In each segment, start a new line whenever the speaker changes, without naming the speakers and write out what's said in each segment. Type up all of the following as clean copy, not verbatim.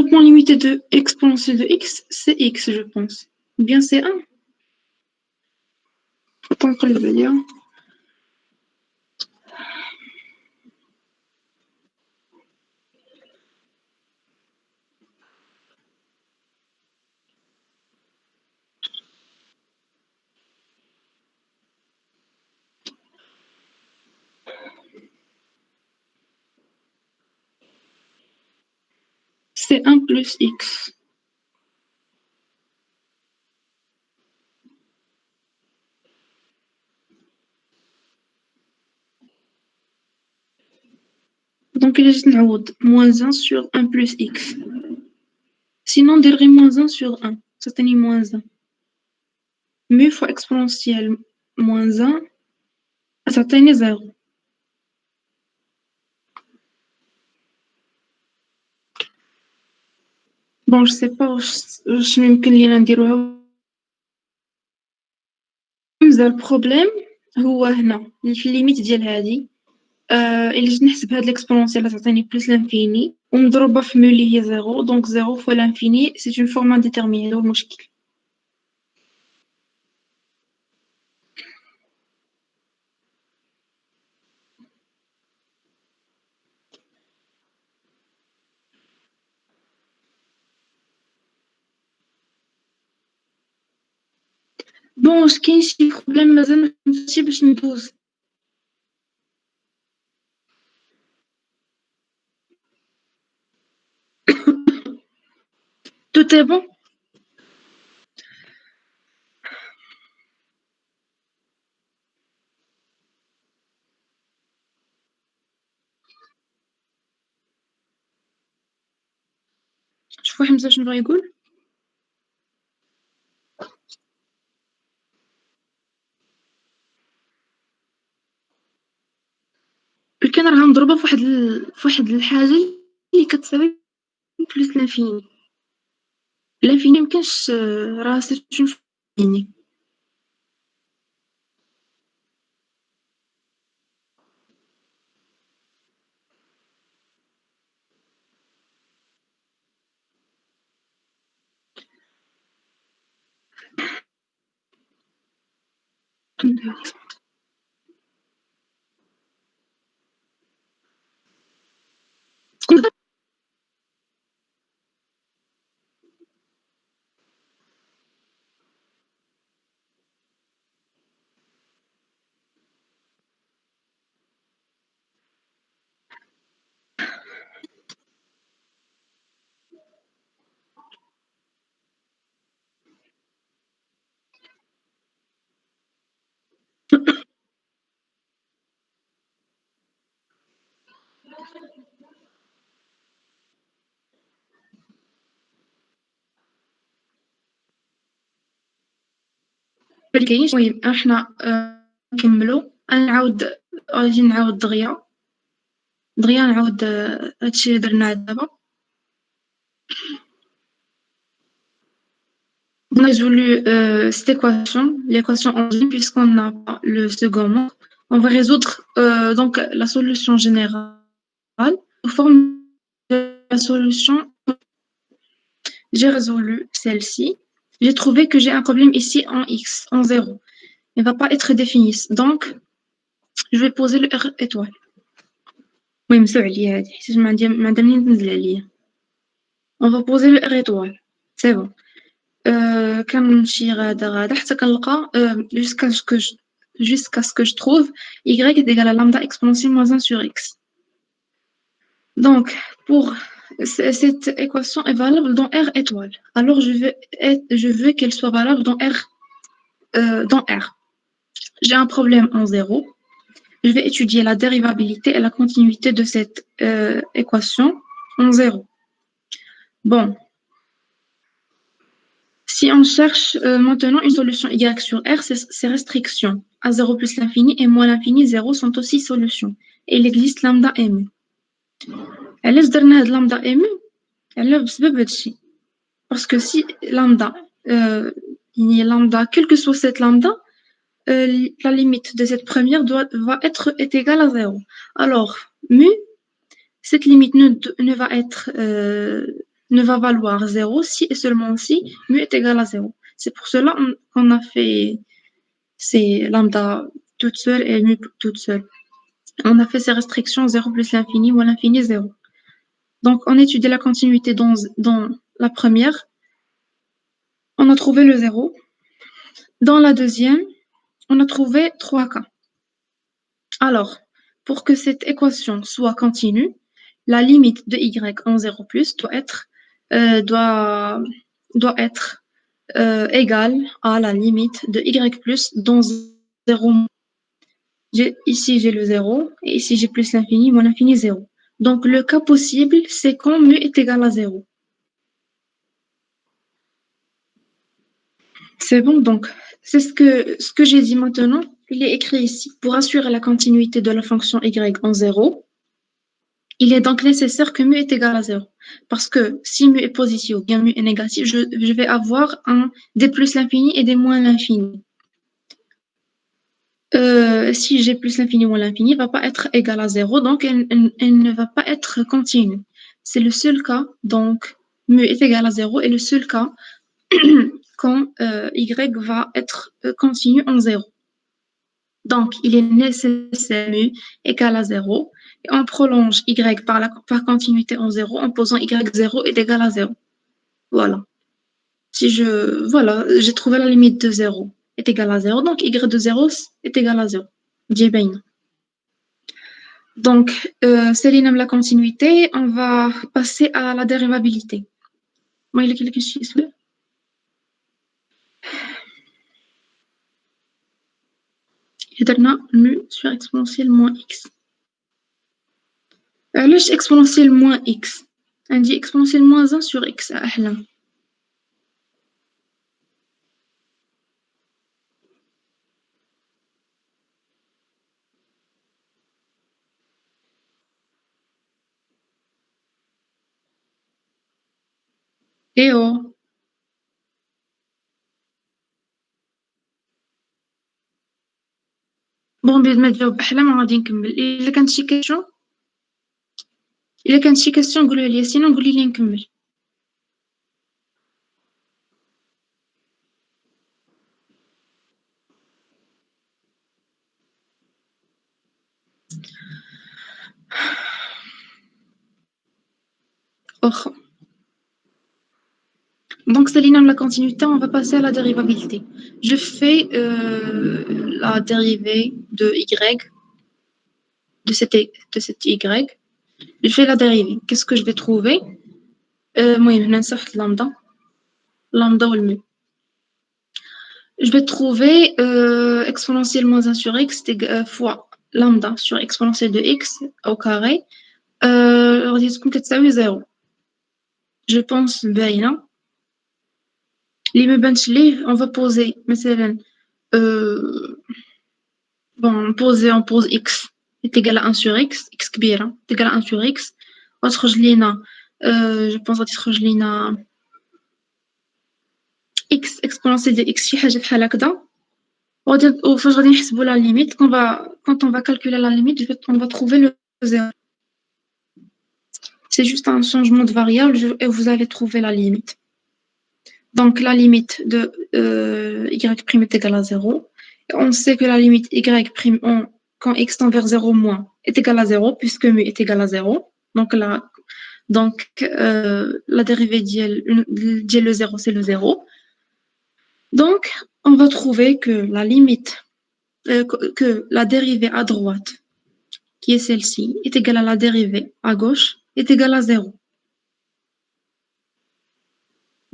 point limité de exponentielle de x, c'est x, je pense. Ou bien c'est 1. Attends que je le lire. C'est 1 plus x. Donc, il est moins 1 sur 1 plus x. Sinon, on dirait moins 1 sur 1. Ça tenait moins 1. Mais fois exponentielle moins 1, ça tenait 0. Bon, je sais pas واش يمكن لينا نديروها. البروبليم هو هنا في الليميت ديال هذه إلا جيت نحسب هاد l'exponentielle اللي تعطيني بلس لانفيني ومضروبة في مو اللي هي زيرو دونك زيرو فوا لانفيني سي اون فورم انديتيرميني هو المشكل. بون واش كاين شي بروبليم مازال مفهمتش باش ندوز. Tout est bon. شوفوا حمزة شنو بغا يقول. كان راها مضروبة فواحد الحاجة اللي كتساوي بلس لانفيني. لانفيني مكانش راه سي اون فيني. مكاينش. المهم احنا نكملو. غادي نعاود دغيا نعاود هادشي اللي درنا دابا. On a résolu cette équation, l'équation en ligne, puisqu'on n'a pas le second mot. On va résoudre donc la solution générale sous forme de la solution. J'ai résolu celle-ci. J'ai trouvé que j'ai un problème ici en x, en 0. Il ne va pas être défini. Donc, je vais poser le R étoile. Oui, monsieur Ali, on va poser le R étoile. C'est bon. كنمشي غادا حتى كنلقى jusqu'à ce que je trouve y est égal à lambda exponentielle moins 1 sur x. Donc, pour cette équation est valable dans R étoile. Alors, je veux qu'elle soit valable dans R. J'ai un problème en 0. Je vais étudier la dérivabilité et la continuité de cette équation en 0. Bon. Si on cherche maintenant une solution y sur R, ces restrictions à 0 plus l'infini et moins l'infini 0 sont aussi solutions. Et il existe lambda mu. علاش درنا هاد lambda mu؟ على بسبب هادشي. Parce que si lambda, lambda, quelle que soit cette lambda, la limite de cette première est égale à 0. Alors, mu, cette limite ne va être ne va valoir 0 si et seulement si mu est égal à 0. C'est pour cela qu'on a fait ces lambda toute seule et mu toute seule. On a fait ces restrictions 0 plus l'infini ou l'infini 0. Donc, on étudie la continuité dans la première. On a trouvé le 0. Dans la deuxième, on a trouvé 3 cas. Alors, pour que cette équation soit continue, la limite de y en 0 plus doit être égale à la limite de y plus dans 0. Ici, j'ai le 0, et ici, j'ai plus l'infini, moins l'infini 0. Donc, le cas possible, c'est quand mu est égal à 0. C'est bon, donc, c'est ce que j'ai dit maintenant, il est écrit ici. Pour assurer la continuité de la fonction y en 0, il est donc nécessaire que mu est égal à 0. Parce que si mu est positif ou bien mu est négatif, je vais avoir des plus l'infini et des moins l'infini. Si j'ai plus l'infini ou l'infini, il ne va pas être égal à 0, donc elle ne va pas être continue. C'est le seul cas, donc mu est égal à 0 est le seul cas quand y va être continu en 0. Donc, il est nécessaire mu égal à 0. Et on prolonge y par continuité en 0 en posant y0 est égal à 0. Voilà. Voilà, j'ai trouvé la limite de 0 est égal à 0, donc y de 0 est égal à 0. J'ai bien. Donc, Céline la continuité, on va passer à la dérivabilité. Moi, il y a quelque chose. هدرنا mu sur exponentielle moins x. علاش exponentielle moins x عندي exponentielle moins 1 sur x أحلى. Eh oh. بون بيد ما تجاوب أحلى ما غادي نكمل. إلا كانت شي كاستيون قولها لي، سينو قولي لي نكمل. واخا. Donc, Céline la continuité, on va passer à la dérivabilité. Je fais la dérivée de y, de cette y. Je fais la dérivée. Qu'est-ce que je vais trouver? Moi, je vais lambda ou le mu. Je vais trouver exponentielle moins 1 sur x fois lambda sur exponentielle de x au carré. تساوي 0. Je pense باينة. اللي ما بانش ليه on va poser مثلا bon on pose x est égal à 1 sur x كبيرة est égal à 1 sur x وتخرج لينا je pense غادي تخرج لينا x exponentielle de x شي حاجة بحال هكذا. وفاش غادي نحسبوا la limite quand on va calculer la limite on va trouver le 0. C'est juste un changement de variable et vous allez trouver la limite. Donc, la limite de y' est égale à 0. On sait que la limite y' quand x tend vers 0 moins est égale à 0, puisque mu est égal à 0. Donc, la dérivée de le 0, c'est le 0. Donc, on va trouver que la limite, que la dérivée à droite, qui est celle-ci, est égale à la dérivée à gauche, est égale à 0.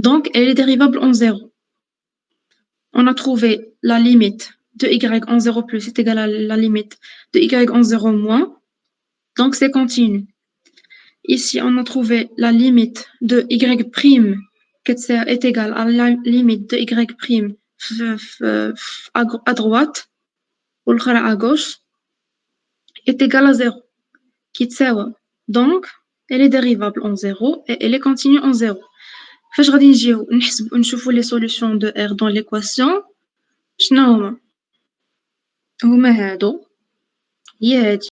Donc, elle est dérivable en 0. On a trouvé la limite de y en 0 plus est égale à la limite de y en 0 moins. Donc, c'est continu. Ici, on a trouvé la limite de y' qui est égale à la limite de y' à droite, ou à gauche, est égale à 0. Donc, elle est dérivable en 0 et elle est continue en 0. فاش غادي نجيو نشوفوا les solutions de R dans l'équation شنو هما هادو هي هادي